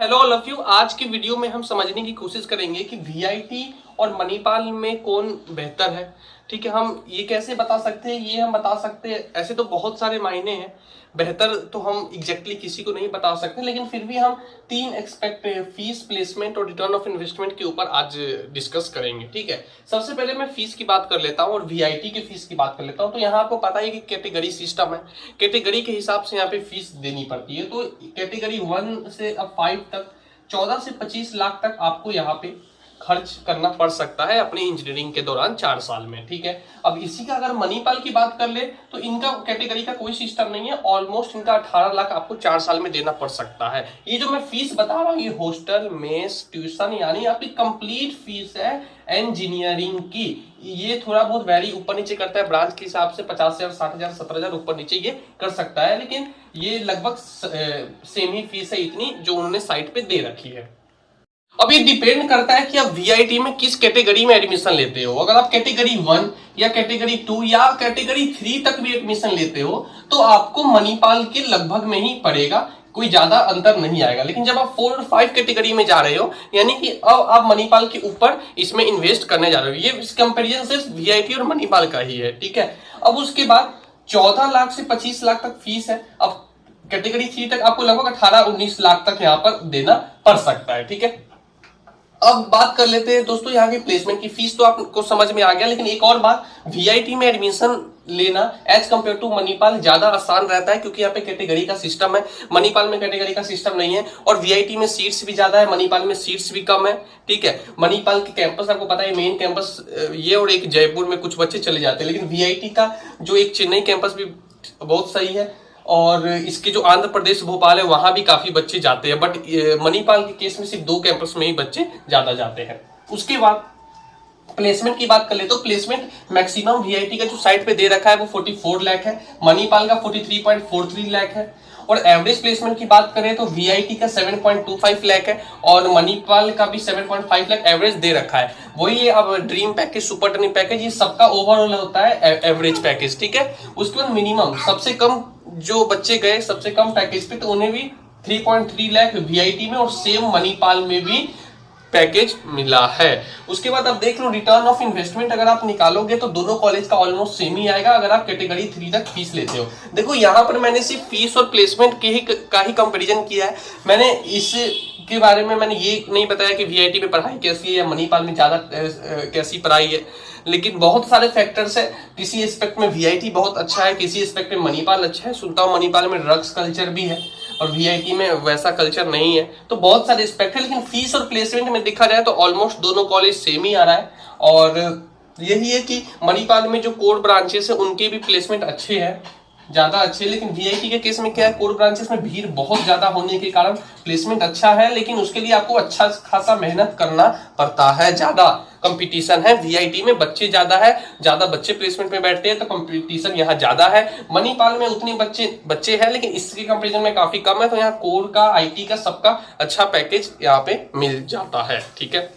Hello all of you. आज की video में हम समझने की कोशिश करेंगे कि वीआईटी और मणिपाल में कौन बेहतर है। ठीक है, हम ये कैसे बता सकते हैं, ये हम बता सकते हैं। ऐसे तो बहुत सारे मायने हैं, बेहतर तो हम एग्जैक्टली किसी को नहीं बता सकते, लेकिन फिर भी हम तीन एक्सपेक्ट फीस, प्लेसमेंट और रिटर्न ऑफ इन्वेस्टमेंट के ऊपर आज डिस्कस करेंगे। ठीक है, सबसे पहले मैं फीस की बात कर लेता हूँ और वीआईटी की फीस की बात कर लेता हूँ। तो यहाँ आपको पता है कि कैटेगरी सिस्टम है, कैटेगरी के हिसाब से यहाँ पे फीस देनी पड़ती है। तो कैटेगरी 1 से अब 5 तक 14 से 25 लाख तक आपको यहाँ पे खर्च करना पड़ सकता है अपनी इंजीनियरिंग के दौरान 4 साल में। ठीक है, अब इसी का अगर मणिपाल की बात कर ले तो इनका कैटेगरी का कोई सिस्टम नहीं है, ऑलमोस्ट इनका 18 लाख आपको 4 साल में देना पड़ सकता है। ये जो मैं फीस बता रहा हूँ, ये हॉस्टल, मेस, ट्यूशन यानी आपकी कंप्लीट फीस है इंजीनियरिंग की। ये थोड़ा बहुत वैरी ऊपर नीचे करता है ब्रांच के हिसाब से, 50,000, 60,000, 70,000 ऊपर नीचे ये कर सकता है, लेकिन ये लगभग सेम ही फीस है इतनी जो उन्होंने साइट पे दे रखी है। अब ये डिपेंड करता है कि आप वीआईटी में किस कैटेगरी में एडमिशन लेते हो। अगर आप कैटेगरी 1 या कैटेगरी 2 या कैटेगरी 3 तक भी एडमिशन लेते हो तो आपको मणिपाल के लगभग में ही पड़ेगा, कोई ज्यादा अंतर नहीं आएगा। लेकिन जब आप 4 और 5 कैटेगरी में जा रहे हो, यानी कि अब आप मणिपाल के ऊपर इसमें इन्वेस्ट करने जा रहे हो। ये इस कंपेरिजन सिर्फ वीआईटी और मणिपाल का ही है। ठीक है, अब उसके बाद 14 लाख से 25 लाख तक फीस है। अब कैटेगरी 3 तक आपको लगभग 18-19 लाख तक यहाँ पर देना पड़ सकता है। ठीक है, अब बात कर लेते हैं दोस्तों यहाँ की प्लेसमेंट की। फीस तो आपको समझ में आ गया, लेकिन एक और बात, वीआईटी में एडमिशन लेना एज कंपेयर टू मणिपाल ज्यादा आसान रहता है, क्योंकि यहाँ पे कैटेगरी का सिस्टम है। मणिपाल में कैटेगरी का सिस्टम नहीं है, और वीआईटी में सीट्स भी ज्यादा है, मणिपाल में सीट्स भी कम है। ठीक है, मणिपाल के कैंपस आपको पता है, मेन कैंपस ये और एक जयपुर में कुछ बच्चे चले जाते हैं, लेकिन वीआईटी का जो एक चेन्नई कैंपस भी बहुत सही है, और इसके जो आंध्र प्रदेश भोपाल है वहां भी काफी बच्चे जाते हैं। बट मणिपाल के केस में सिर्फ 2 कैंपस में ही बच्चे ज्यादा जाते हैं। उसके बाद प्लेसमेंट की बात कर ले तो प्लेसमेंट मैक्सिमम वीआईटी का जो साइट पे दे रखा है वो 44 लाख है, मणिपाल का 43.43 लाख है। और एवरेज प्लेसमेंट की बात करें तो वीआईटी का 7.25 लाख है और मणिपाल का भी 7.5 लाख एवरेज दे रखा है। वही अब dream package, super dream package, ये सबका ओवरऑल होता है एवरेज पैकेज। ठीक है, उसके बाद मिनिमम सबसे कम जो बच्चे गए सबसे कम पैकेज पे, तो उन्हें भी 3.3 लाख वीआईटी में और सेम मणिपाल में भी पैकेज मिला है। उसके बाद अब देख लो रिटर्न ऑफ इन्वेस्टमेंट अगर आप निकालोगे तो दोनों कॉलेज का ऑलमोस्ट सेम ही आएगा अगर आप कैटेगरी 3 तक फीस लेते हो। देखो यहाँ पर मैंने सिर्फ फीस और प्लेसमेंट के ही का ही कंपैरिजन किया है। मैंने इस के बारे में मैंने ये नहीं बताया कि वीआईटी में पढ़ाई कैसी है या मणिपाल में ज्यादा कैसी पढ़ाई है, लेकिन बहुत सारे फैक्टर्स है। किसी एस्पेक्ट में वीआईटी बहुत अच्छा है, किसी एस्पेक्ट में मणिपाल अच्छा है। सुनता हूँ मणिपाल में ड्रग्स कल्चर भी है और वीआईटी में वैसा कल्चर नहीं है, तो बहुत सारे एस्पेक्ट है। लेकिन फीस और प्लेसमेंट में देखा जाए तो ऑलमोस्ट दोनों कॉलेज सेम ही आ रहा है। और यही है कि मणिपाल में जो कोर ब्रांचेस है उनके भी प्लेसमेंट अच्छे हैं, ज्यादा अच्छे। लेकिन वीआईटी के केस में क्या है, कोर ब्रांचेस में भीड़ बहुत ज्यादा होने के कारण प्लेसमेंट अच्छा है, लेकिन उसके लिए आपको अच्छा खासा मेहनत करना पड़ता है, ज्यादा कंपटीशन है। वीआईटी में बच्चे ज्यादा है, ज्यादा बच्चे प्लेसमेंट में बैठते हैं, तो कंपटीशन यहाँ ज्यादा है। मणिपाल में उतने बच्चे हैं लेकिन इसके कंपेरिजन में काफी कम है, तो यहाँ कोर का, आईटी का, सबका अच्छा पैकेज यहाँ पे मिल जाता है। ठीक है,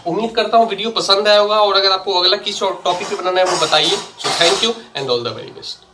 उम्मीद करता हूँ वीडियो पसंद आया होगा, और अगर आपको अगला किस टॉपिक पे बनाना है वो बताइए। So thank you and all the very best.